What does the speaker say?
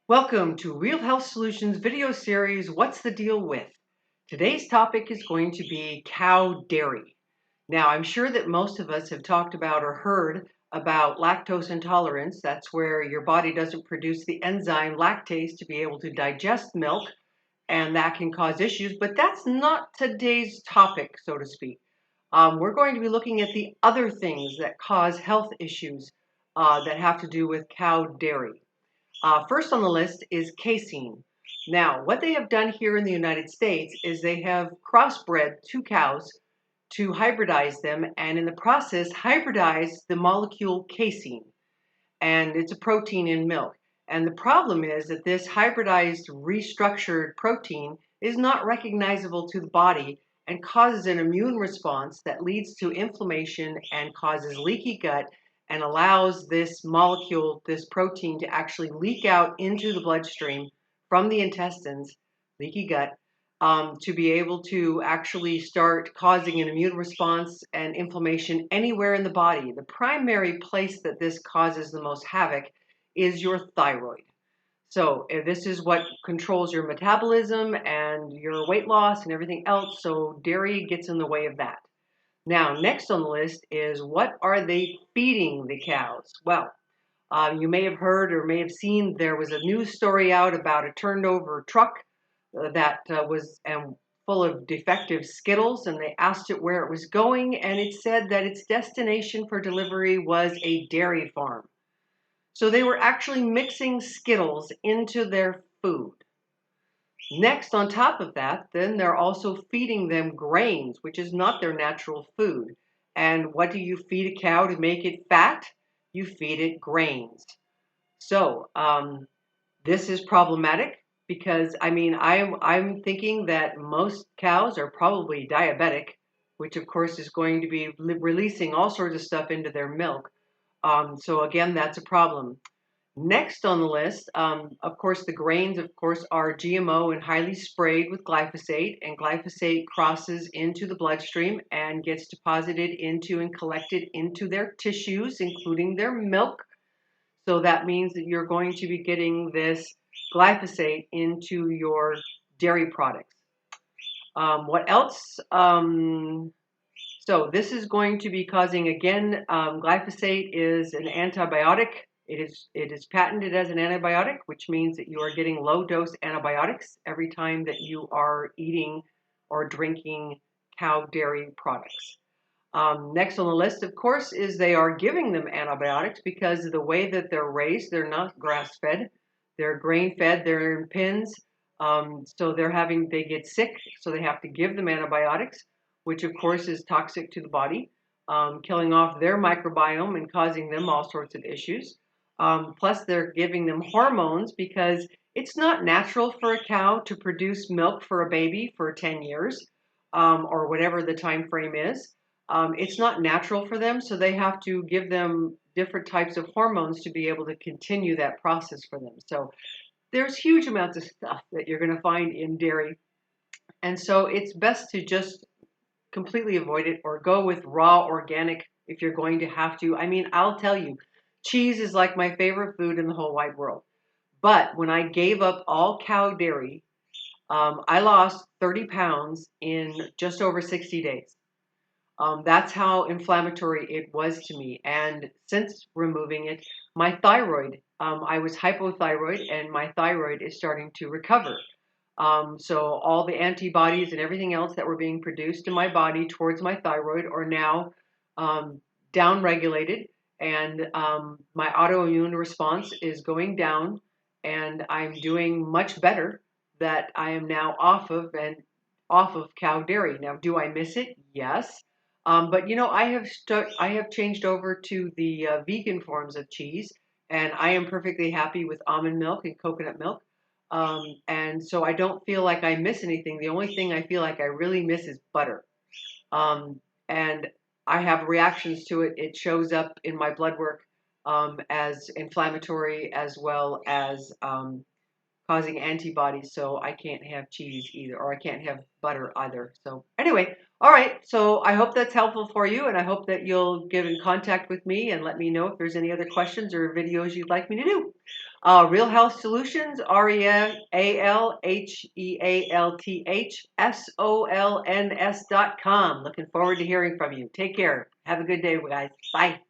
Welcome to Real Health Solutions video series, What's the Deal With? Today's topic is going to be cow dairy. Now, I'm sure that most of us have talked about or heard about lactose intolerance. That's where your body doesn't produce the enzyme lactase to be able to digest milk, and that can cause issues, but that's not today's topic, so to speak. We're going to be looking at the other things that cause health issues that have to do with cow dairy. First on the list is casein. Now, what they have done here in the United States is they have crossbred two cows to hybridize them, and in the process, hybridize the molecule casein. And it's a protein in milk. And the problem is that this hybridized, restructured protein is not recognizable to the body and causes an immune response that leads to inflammation and causes leaky gut and allows this molecule, this protein, to actually leak out into the bloodstream from the intestines, leaky gut, to be able to actually start causing an immune response and inflammation anywhere in the body. The primary place that this causes the most havoc is your thyroid. So this is what controls your metabolism and your weight loss and everything else. So dairy gets in the way of that. Now, next on the list is, what are they feeding the cows? Well, you may have heard or may have seen there was a news story out about a turned over truck that was full of defective Skittles, and they asked it where it was going, and it said that its destination for delivery was a dairy farm. So they were actually mixing Skittles into their food. Next, on top of that, then they're also feeding them grains, which is not their natural food. And what do you feed a cow to make it fat? You feed it grains. So this is problematic because, I'm thinking that most cows are probably diabetic, which of course is going to be releasing all sorts of stuff into their milk. So again, that's a problem. Next on the list, of course, the grains, of course, are GMO and highly sprayed with glyphosate, and glyphosate crosses into the bloodstream and gets deposited into and collected into their tissues, including their milk. So that means that you're going to be getting this glyphosate into your dairy products. What else? So this is going to be causing, again, glyphosate is an antibiotic. It is patented as an antibiotic, which means that you are getting low dose antibiotics every time that you are eating or drinking cow dairy products. Next on the list, of course, is they are giving them antibiotics because of the way that they're raised. They're not grass-fed. They're grain-fed. They're in pens. So they get sick, so they have to give them antibiotics, which of course is toxic to the body, killing off their microbiome and causing them all sorts of issues. Plus, they're giving them hormones because it's not natural for a cow to produce milk for a baby for 10 years or whatever the time frame is. It's not natural for them, so they have to give them different types of hormones to be able to continue that process for them. So there's huge amounts of stuff that you're going to find in dairy. And so it's best to just completely avoid it or go with raw organic if you're going to have to. I'll tell you, cheese is like my favorite food in the whole wide world. But when I gave up all cow dairy, I lost 30 pounds in just over 60 days. That's how inflammatory it was to me. And since removing it, my thyroid, I was hypothyroid, and my thyroid is starting to recover. So all the antibodies and everything else that were being produced in my body towards my thyroid are now down-regulated, and my autoimmune response is going down, and I'm doing much better that I am now off of cow dairy. Now, do I miss it? Yes. But I have changed over to the vegan forms of cheese, and I am perfectly happy with almond milk and coconut milk. And so I don't feel like I miss anything. The only thing I feel like I really miss is butter. And I have reactions to it. It shows up in my blood work as inflammatory as well as causing antibodies, so I can't have cheese either, or I can't have butter either. So anyway, all right, so I hope that's helpful for you, and I hope that you'll get in contact with me and let me know if there's any other questions or videos you'd like me to do. Real Health Solutions, RealHealthSolns.com. Looking forward to hearing from you. Take care. Have a good day, guys. Bye.